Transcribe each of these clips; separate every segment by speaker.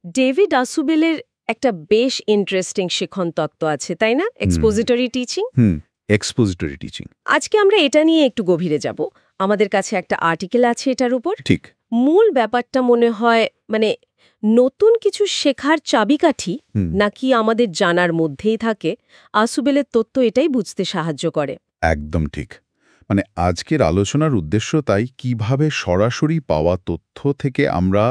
Speaker 1: David আসুবেলের একটা বেশ interesting শিখন তত্ত্ব আছে তাই না, এক্সপোজিটরি টিচিং।
Speaker 2: এক্সপোজিটরি টিচিং।
Speaker 1: আজকে আমরা এটা নিয়ে একটু গভীরে যাব। আমাদের কাছে একটা আর্টিকেল আছে এটার উপর।
Speaker 2: ঠিক।
Speaker 1: মূল ব্যাপারটা মনে হয় নতুন কিছু শেখার চাবিকাঠি নাকি আমাদের জানার মধ্যেই থাকে, আসুবেলের তত্ত্ব এটাই বুঝতে সাহায্য করে।
Speaker 2: একদম ঠিক। আজকের আলোচনার উদ্দেশ্য তাই, কিভাবে সরাসরি পাওয়া তথ্য থেকে আমরা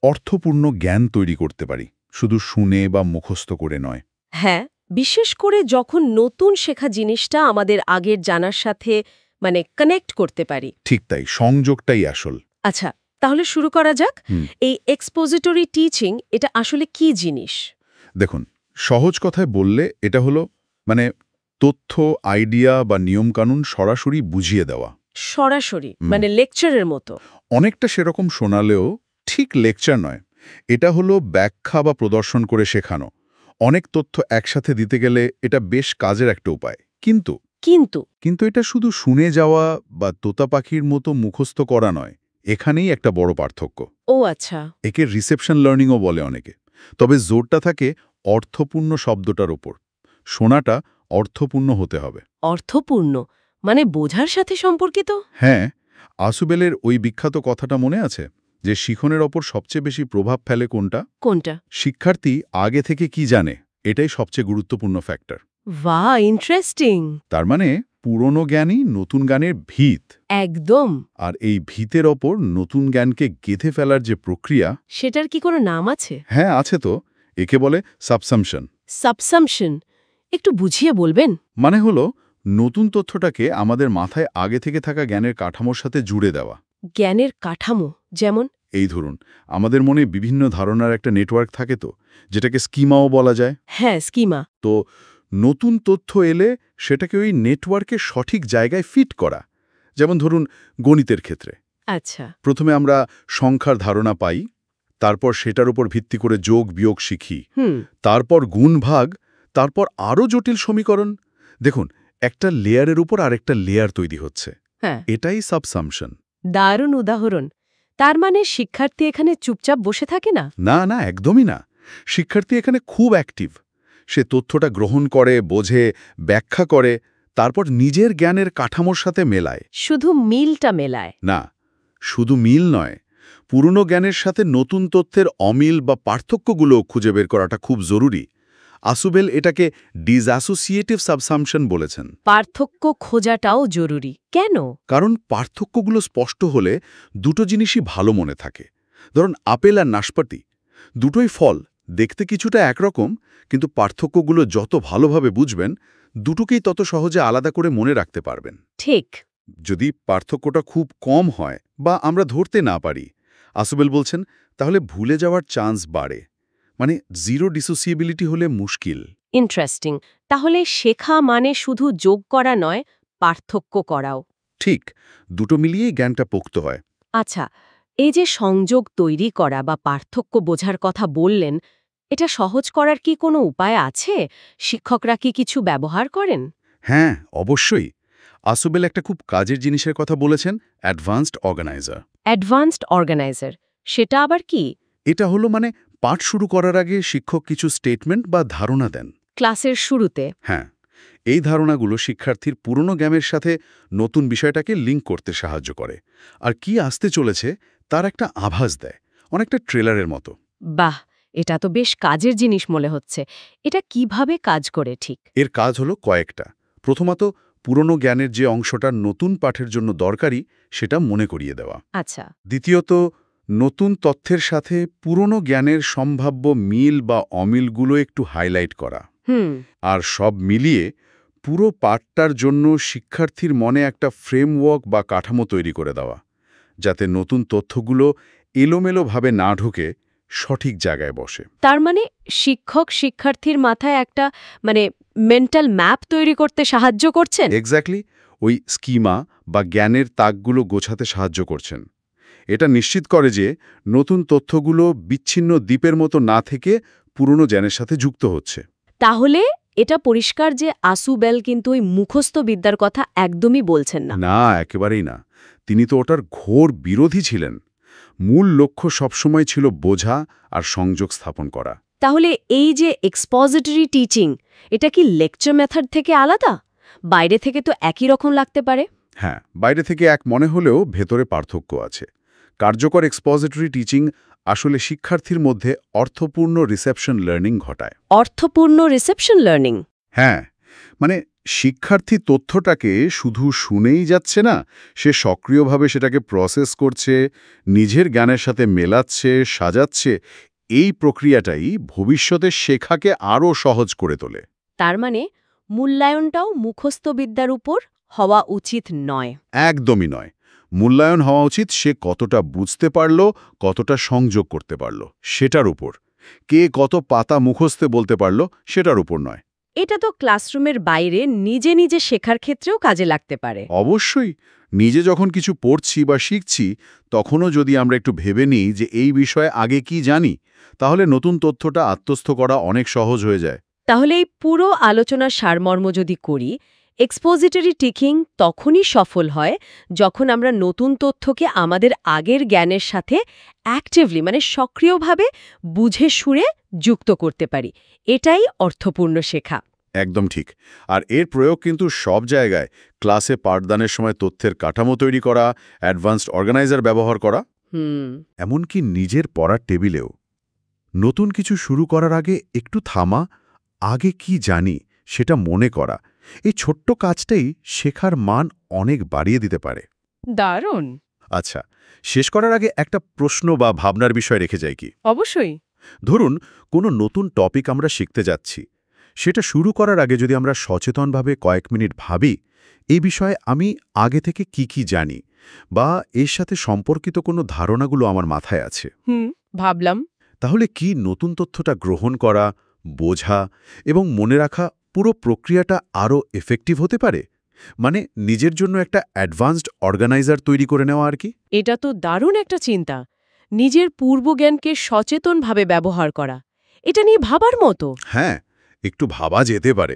Speaker 2: অর্থপূর্ণ জ্ঞান তৈরি করতে পারি, শুধু শুনে বা মুখস্থ করে নয়।
Speaker 1: হ্যাঁ, বিশেষ করে যখন নতুন শেখা জিনিসটা আমাদের আগের জানার সাথে কানেক্ট করতে পারি।
Speaker 2: ঠিক তাই, সংযোগটাই আসল।
Speaker 1: আচ্ছা, তাহলে শুরু করা যাক। এই এক্সপোজিটরি টিচিং এটা আসলে কি জিনিস?
Speaker 2: দেখুন, সহজ কথায় বললে এটা হলো তথ্য, আইডিয়া বা নিয়মকানুন সরাসরি বুঝিয়ে দেওয়া।
Speaker 1: সরাসরি লেকচারের মতো?
Speaker 2: অনেকটা সেরকম শোনালেও ঠিক লেকচার নয়। এটা হলো ব্যাখ্যা বা প্রদর্শন করে শেখানো। অনেক তথ্য একসাথে দিতে গেলে এটা বেশ কাজের একটা উপায়, কিন্তু কিন্তু এটা শুধু শুনে যাওয়া বা তোতা পাখির মতো মুখস্থ করা নয়। এখানেই একটা বড় পার্থক্য।
Speaker 1: ও আচ্ছা।
Speaker 2: একে রিসেপশন লার্নিংও বলে অনেকে। তবে জোরটা থাকে অর্থপূর্ণ শব্দটার ওপর। শোনাটা অর্থপূর্ণ হতে হবে।
Speaker 1: অর্থপূর্ণ বোঝার সাথে সম্পর্কিত?
Speaker 2: হ্যাঁ, আসুবেলের ওই বিখ্যাত কথাটা মনে আছে যে শিখনের ওপর সবচেয়ে বেশি প্রভাব ফেলে কোনটা? শিক্ষার্থী আগে থেকে কি জানে, এটাই সবচেয়ে গুরুত্বপূর্ণ ফ্যাক্টর।
Speaker 1: বাহ, ইন্টারেস্টিং।
Speaker 2: তার পুরনো জ্ঞানই নতুন জ্ঞানের ভিত।
Speaker 1: একদম।
Speaker 2: আর এই ভিতের ওপর নতুন জ্ঞানকে গেঁথে ফেলার যে প্রক্রিয়া,
Speaker 1: সেটার কি কোনো নাম আছে?
Speaker 2: হ্যাঁ আছে তো। একে বলে সাবসাম্পশন।
Speaker 1: সাবসাম্পশন একটু বুঝিয়ে বলবেন?
Speaker 2: হলো নতুন তথ্যটাকে আমাদের মাথায় আগে থেকে থাকা জ্ঞানের কাঠামোর সাথে জুড়ে দেওয়া।
Speaker 1: জ্ঞানের কাঠামো যেমন?
Speaker 2: এই ধরুন, আমাদের মনে বিভিন্ন ধারণার একটা নেটওয়ার্ক থাকে তো, যেটাকে স্কিমাও বলা যায়।
Speaker 1: হ্যাঁ, স্কিমা।
Speaker 2: তো নতুন তথ্য এলে সেটাকে ওই নেটওয়ার্কের সঠিক জায়গায় ফিট করা। যেমন ধরুন গণিতের ক্ষেত্রে।
Speaker 1: আচ্ছা।
Speaker 2: প্রথমে আমরা সংখ্যার ধারণা পাই, তারপর সেটার উপর ভিত্তি করে যোগ বিয়োগ শিখি, তারপর গুণ ভাগ, তারপর আরও জটিল সমীকরণ। দেখুন, একটা লেয়ারের উপর আরেকটা লেয়ার তৈরি হচ্ছে।
Speaker 1: হ্যাঁ,
Speaker 2: এটাই সাবসাম্পশন।
Speaker 1: দারুণ উদাহরণ। তার শিক্ষার্থী এখানে চুপচাপ বসে থাকে না?
Speaker 2: না, একদমই না। শিক্ষার্থী এখানে খুব অ্যাক্টিভ। সে তথ্যটা গ্রহণ করে, বোঝে, ব্যাখ্যা করে, তারপর নিজের জ্ঞানের কাঠামোর সাথে মেলায়।
Speaker 1: শুধু মিলটা মেলায়
Speaker 2: না, শুধু মিল নয়, পুরনো জ্ঞানের সাথে নতুন তথ্যের অমিল বা পার্থক্যগুলো খুঁজে বের করাটা খুব জরুরি। আসুবেল এটাকে ডিসঅ্যাসোসিয়েটিভ সাবসাম্পশন বলেছেন।
Speaker 1: পার্থক্য খোঁজাটাও জরুরি কেন?
Speaker 2: কারণ পার্থক্যগুলো স্পষ্ট হলে দুটো জিনিসই ভালো মনে থাকে। ধরুন আপেল আর নাশপাতি, দুটোই ফল, দেখতে কিছুটা একরকম, কিন্তু পার্থক্যগুলো যত ভালোভাবে বুঝবেন, দুটোকেই তত সহজে আলাদা করে মনে রাখতে পারবেন।
Speaker 1: ঠিক।
Speaker 2: যদি পার্থক্যটা খুব কম হয় বা আমরা ধরতে না পারি, আসুবেল বলছেন, তাহলে ভুলে যাওয়ার চান্স বাড়ে। জিরো ডিসোসিয়েবিলিটি হলে মুশকিল।
Speaker 1: ইন্টারেস্টিং। তাহলে শেখা শুধু যোগ করা নয়, পার্থক্য করাও।
Speaker 2: ঠিক, দুটো মিলিয়েই জ্ঞানটা পোক্ত হয়।
Speaker 1: আচ্ছা, এই যে সংযোগ তৈরি করা বা পার্থক্য বোঝার কথা বললেন, এটা সহজ করার কি কোনো উপায় আছে? শিক্ষকরা কি কিছু ব্যবহার করেন?
Speaker 2: হ্যাঁ, অবশ্যই। আসুবেল একটা খুব কাজের জিনিসের কথা বলেছেন, অ্যাডভান্সড অর্গানাইজার।
Speaker 1: অ্যাডভান্সড অর্গানাইজার, সেটা আবার কি?
Speaker 2: এটা হলো পাঠ শুরু করার আগে শিক্ষক কিছু স্টেটমেন্ট বা ধারণা দেন
Speaker 1: ক্লাসের শুরুতে।
Speaker 2: হ্যাঁ, এই ধারণাগুলো শিক্ষার্থীর পুরনো জ্ঞানের সাথে নতুন বিষয়টাকে লিঙ্ক করতে সাহায্য করে, আর কি আসতে চলেছে তার একটা আভাস দেয়, অনেকটা ট্রেলারের মতো।
Speaker 1: বাহ, এটা তো বেশ কাজের জিনিস মনে হচ্ছে। এটা কিভাবে কাজ করে ঠিক?
Speaker 2: এর কাজ হলো কয়েকটা। প্রথমত, পুরনো জ্ঞানের যে অংশটা নতুন পাঠের জন্য দরকারি সেটা মনে করিয়ে দেওয়া।
Speaker 1: আচ্ছা।
Speaker 2: দ্বিতীয়ত, নতুন তথ্যের সাথে পুরনো জ্ঞানের সম্ভাব্য মিল বা অমিলগুলো একটু হাইলাইট করা। আর সব মিলিয়ে পুরো পাঠটার জন্য শিক্ষার্থীর মনে একটা ফ্রেমওয়ার্ক বা কাঠামো তৈরি করে দেওয়া, যাতে নতুন তথ্যগুলো এলোমেলোভাবে না ঢুকে সঠিক জায়গায় বসে।
Speaker 1: তার শিক্ষক শিক্ষার্থীর মাথায় একটা মেন্টাল ম্যাপ তৈরি করতে সাহায্য করছেন।
Speaker 2: এক্স্যাক্টলি, ওই স্কিমা বা জ্ঞানের তাকগুলো গোছাতে সাহায্য করছেন। এটা নিশ্চিত করে যে নতুন তথ্যগুলো বিচ্ছিন্ন দ্বীপের মতো না থেকে পুরনো জ্ঞানের সাথে যুক্ত হচ্ছে।
Speaker 1: তাহলে এটা পরিষ্কার যে আসুবেল কিন্তু ওই মুখস্থ বিদ্যার কথা একদমই বলছেন না।
Speaker 2: না, একেবারেই না। তিনি তো ওটার ঘোর বিরোধী ছিলেন। মূল লক্ষ্য সবসময় ছিল বোঝা আর সংযোগ স্থাপন করা।
Speaker 1: তাহলে এই যে এক্সপোজিটরি টিচিং, এটা কি লেকচার মেথড থেকে আলাদা? বাইরে থেকে তো একই রকম লাগতে পারে।
Speaker 2: হ্যাঁ, বাইরে থেকে এক মনে হলেও ভেতরে পার্থক্য আছে। কার্যকর এক্সপোজিটরি টিচিং আসলে শিক্ষার্থীর মধ্যে অর্থপূর্ণ রিসেপশন লার্নিং ঘটায়।
Speaker 1: অর্থপূর্ণ রিসেপশন লার্নিং?
Speaker 2: হ্যাঁ, মানে শিক্ষার্থী তথ্যটাকে শুধু শুনেই যাচ্ছে না, সে সক্রিয়ভাবে সেটাকে প্রসেস করছে, নিজের জ্ঞানের সাথে মেলাচ্ছে, সাজাচ্ছে। এই প্রক্রিয়াটাই ভবিষ্যতে শেখাকে আরও সহজ করে তোলে।
Speaker 1: তার মানে মূল্যায়নটাও মুখস্থ বিদ্যার উপর হওয়া উচিত নয়।
Speaker 2: একদমই নয়। মূল্যায়ন হওয়া উচিত সে কতটা বুঝতে পারল, কতটা সংযোগ করতে পারল সেটার উপর। কে কত পাতা মুখস্থে বলতে পারল সেটার উপর নয়।
Speaker 1: এটা তো ক্লাসরুমের বাইরে নিজে নিজে শেখার ক্ষেত্রেও কাজে লাগতে পারে।
Speaker 2: অবশ্যই। নিজে যখন কিছু পড়ছি বা শিখছি, তখনও যদি আমরা একটু ভেবে নিই যে এই বিষয়ে আগে কি জানি, তাহলে নতুন তথ্যটা আত্মস্থ করা অনেক সহজ হয়ে যায়।
Speaker 1: তাহলে এই পুরো আলোচনার সারমর্ম যদি করি, এক্সপোজিটরি টিচিং তখনই সফল হয় যখন আমরা নতুন তথ্যকে আমাদের আগের জ্ঞানের সাথে অ্যাক্টিভলি, মানে সক্রিয়ভাবে বুঝে শুনে যুক্ত করতে পারি। এটাই অর্থপূর্ণ শেখা।
Speaker 2: একদম ঠিক। আর এর প্রয়োগ কিন্তু সব জায়গায়। ক্লাসে পাঠদানের সময় তথ্যের কাঠামো তৈরি করা, অ্যাডভান্সড অর্গানাইজার ব্যবহার করা, এমনকি নিজের পড়ার টেবিলেও। নতুন কিছু শুরু করার আগে একটু থামা, আগে কি জানি সেটা মনে করা, এই ছোট্ট কাজটাই শেখার মান অনেক বাড়িয়ে দিতে পারে।
Speaker 1: দারুণ।
Speaker 2: আচ্ছা, শেষ করার আগে একটা প্রশ্ন বা ভাবনার বিষয় রেখে যাই কি?
Speaker 1: অবশ্যই।
Speaker 2: ধরুন, কোনো নতুন টপিক আমরা শিখতে যাচ্ছি। সেটা শুরু করার আগে যদি আমরা সচেতনভাবে কয়েক মিনিট ভাবি, এই বিষয়ে আমি আগে থেকে কি জানি, বা এর সাথে সম্পর্কিত কোনো ধারণাগুলো আমার মাথায় আছে,
Speaker 1: ভাবলাম।
Speaker 2: তাহলে কি নতুন তথ্যটা গ্রহণ করা, বোঝা এবং মনে রাখা পুরো প্রক্রিয়াটা আরও এফেক্টিভ হতে পারে? মানে নিজের জন্য একটা অ্যাডভান্সড অর্গানাইজার তৈরি করে নেওয়া আর কি।
Speaker 1: এটা তো দারুণ একটা চিন্তা। নিজের পূর্বজ্ঞানকে সচেতনভাবে ব্যবহার করা, এটা নিয়ে ভাবার মতো।
Speaker 2: হ্যাঁ, একটু ভাবা যেতে পারে।